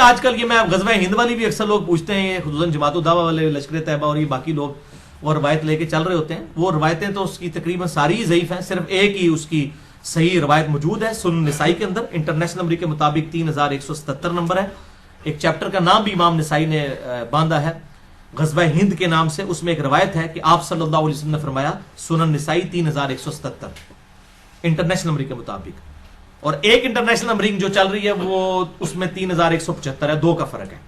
آج کل یہ میں غزوہ ہند والی بھی اکثر لوگ پوچھتے ہیں، خصوصاً جماعت الدعوہ والے، لشکر طیبہ اور یہ باقی لوگ وہ روایت لے کے چل رہے ہوتے ہیں. وہ روایتیں تو اس کی تقریباً ساری ضعیف ہیں، صرف ایک ہی اس کی صحیح روایت موجود ہے سنن نسائی کے اندر. انٹرنیشنل نمبر کے مطابق 3177 نمبر ہے. ایک چیپٹر کا نام بھی امام نسائی نے باندھا ہے غزوہ ہند کے نام سے. اس میں ایک روایت ہے کہ آپ صلی اللہ علیہ وسلم نے فرمایا، سنن نسائی 3177 انٹرنیشنل نمبر کے مطابق. اور ایک انٹرنیشنل نمبرنگ جو چل رہی ہے وہ اس میں 3175 ہے، 2 کا فرق ہے.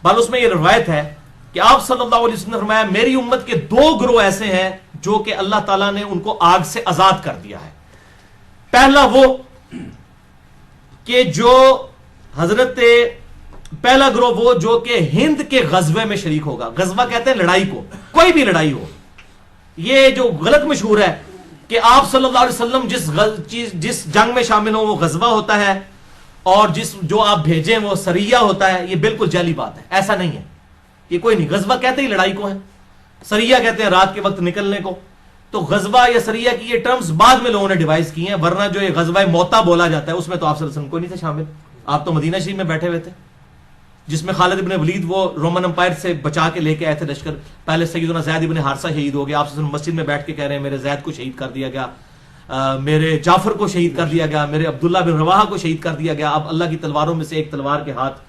بل اس میں یہ روایت ہے کہ آپ صلی اللہ علیہ وسلم نے فرمایا، میری امت کے 2 گروہ ایسے ہیں جو کہ اللہ تعالیٰ نے ان کو آگ سے آزاد کر دیا ہے. پہلا وہ کہ جو پہلا گروہ وہ جو کہ ہند کے غزوے میں شریک ہوگا. غزوہ کہتے ہیں لڑائی کو، کوئی بھی لڑائی ہو. یہ جو غلط مشہور ہے کہ آپ صلی اللہ علیہ وسلم جس جنگ میں شامل ہوں وہ غزوہ ہوتا ہے، اور جو آپ بھیجیں وہ سریہ ہوتا ہے. یہ بالکل جعلی بات ہے، ایسا نہیں ہے. یہ کوئی نہیں. غزوہ کہتے ہی لڑائی کو ہے، سریہ کہتے ہیں رات کے وقت نکلنے کو. تو غزوہ یا سریہ کی یہ ٹرمز بعد میں لوگوں نے ڈیوائز کی ہیں، ورنہ جو یہ غزوہ موتا بولا جاتا ہے اس میں تو آپ صلی اللہ علیہ وسلم کوئی نہیں تھے شامل. آپ تو مدینہ شریف میں بیٹھے ہوئے تھے، جس میں خالد ابن ولید وہ رومن امپائر سے بچا کے لے کے آئے تھے لشکر. پہلے سیدنا زید ابن حارثہ شہید ہو گیا، آپ صلی اللہ علیہ وسلم مسجد میں بیٹھ کے کہہ رہے ہیں میرے زید کو شہید کر دیا گیا، میرے جعفر کو شہید کر دیا گیا، میرے عبداللہ بن رواحہ کو شہید کر دیا گیا. اب اللہ کی تلواروں میں سے ایک تلوار کے ہاتھ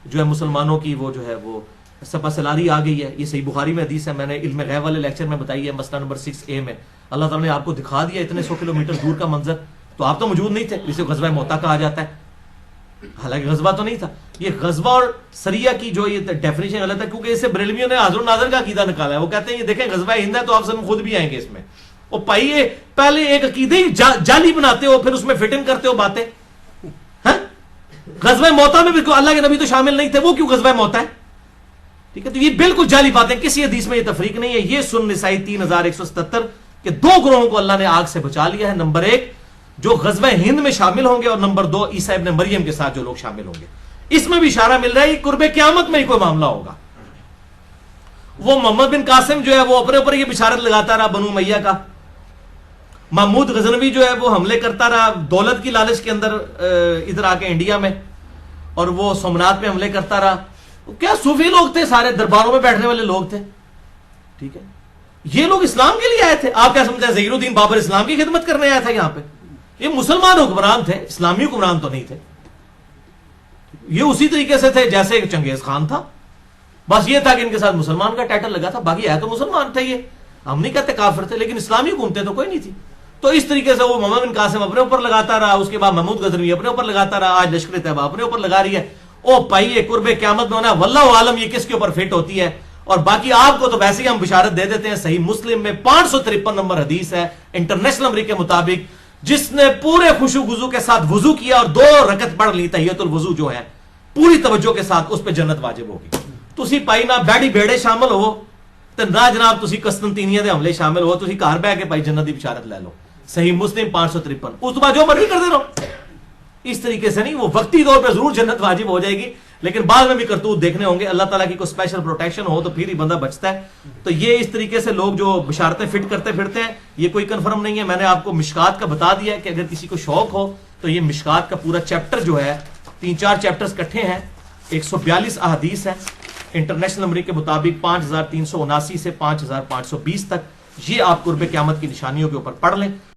جو ہے مسلمانوں کی وہ جو ہے وہ سپہ سلاری آ گئی ہے. یہ صحیح بخاری میں حدیث ہے، میں نے علم غیب والے لیکچر میں بتائی ہے، مسئلہ نمبر 6A میں. اللہ تعالیٰ نے آپ کو دکھا دیا اتنے 100 کلومیٹر دور کا منظر، تو آپ تو موجود نہیں تھے، جسے غزوہ موتا کہا جاتا ہے. حالانکہ غزوہ تو نہیں تھا. یہ غزوہ اور سریہ کی جو یہ ڈیفینیشن غلط ہے، کیونکہ اسے بریلویوں نے حاضر و ناظر کا عقیدہ نکالا ہے. وہ کہتے ہیں یہ دیکھیں غزوہ ہند ہے تو آپ سب خود بھی آئیں گے اس میں. اور بھائی یہ پہلے ایک عقیدے ہی جعلی بناتے ہو، پھر اس میں فٹ ان کرتے ہو باتیں. غزوہ موتا میں بھی اللہ کے نبی تو شامل نہیں تھے، وہ کیوں غزوہ موتا ہے؟ ٹھیک ہے، تو یہ بالکل جعلی باتیں، کسی حدیث میں یہ تفریق نہیں ہے. یہ سنن نسائی 3177 کہ 2 گروہوں کو اللہ نے آگ سے بچا لیا ہے. نمبر 1 جو غزوہ ہند میں شامل ہوں گے، اور نمبر 2 عیسیٰ ابن مریم کے ساتھ جو لوگ شامل ہوں گے. اس میں بھی اشارہ مل رہا ہے قرب قیامت میں ہی کوئی معاملہ ہوگا. وہ محمد بن قاسم جو ہے وہ اپنے اوپر یہ بشارت لگاتا رہا بنو امیہ کا. محمود غزنوی جو ہے وہ حملے کرتا رہا دولت کی لالچ کے اندر ادھر آ کے انڈیا میں، اور وہ سومنات پہ حملے کرتا رہا. کیا صوفی لوگ تھے، سارے درباروں میں بیٹھنے والے لوگ تھے. ٹھیک ہے، یہ لوگ اسلام کے لیے آئے تھے. آپ کیا سمجھتے ہیں ظہیر الدین بابر اسلام کی خدمت کرنے آیا تھا یہاں پہ؟ یہ مسلمان حکمران تھے، اسلامی حکمران تو نہیں تھے. یہ اسی طریقے سے تھے جیسے چنگیز خان تھا، بس یہ تھا کہ ان کے ساتھ مسلمان کا ٹائٹل لگا تھا. باقی ہے تو مسلمان تھے، یہ ہم نہیں کہتے کافر تھے، لیکن اسلامی حکومتیں تو کوئی نہیں تھی. تو اس طریقے سے وہ محمد بن قاسم اپنے اوپر لگاتا رہا، اس کے بعد محمود غزنوی اپنے اوپر لگاتا رہا، آج لشکر طیبہ اپنے اوپر لگا رہی ہے. او پائیے قرب قیامت میں ہونا واللہ عالم یہ کس کے اوپر فٹ ہوتی ہے. اور باقی آپ کو تو ویسے ہی ہم بشارت دے دیتے ہیں. صحیح مسلم میں 553 نمبر حدیث ہے انٹرنیشنل نمبر کے مطابق، جس نے پورے خشوع وضو کے ساتھ وضو کیا اور 2 رکعت پڑھ لی تحیۃ الوضو جو ہے پوری توجہ کے ساتھ، اس پہ جنت واجب ہوگی. تسی پائی نہ بیڑی بیڑے شامل ہو تے نہ جناب تسی قسطنطینیہ دے حملے شامل ہو، تسی گھر بیٹھ کے پائی جنت دی بشارت لے لو. صحیح مسلم 553. اس تو بعد جو مرضی کرتے رہو. اس طریقے سے نہیں، وہ وقتی طور پہ ضرور جنت واجب ہو جائے گی، لیکن بعد میں بھی کرتوت دیکھنے ہوں گے. اللہ تعالیٰ کی کوئی اسپیشل پروٹیکشن ہو تو پھر ہی بندہ بچتا ہے. تو یہ اس طریقے سے لوگ جو بشارتیں فٹ کرتے پھرتے ہیں، یہ کوئی کنفرم نہیں ہے. میں نے آپ کو مشکات کا بتا دیا ہے کہ اگر کسی کو شوق ہو تو یہ مشکات کا پورا چیپٹر جو ہے 3-4 چیپٹرز کٹھے ہیں، 142 احادیث ہیں انٹرنیشنل نمبر کے مطابق 5379 سے 5520 تک. یہ آپ قرب قیامت کی نشانیوں کے اوپر پڑھ لیں.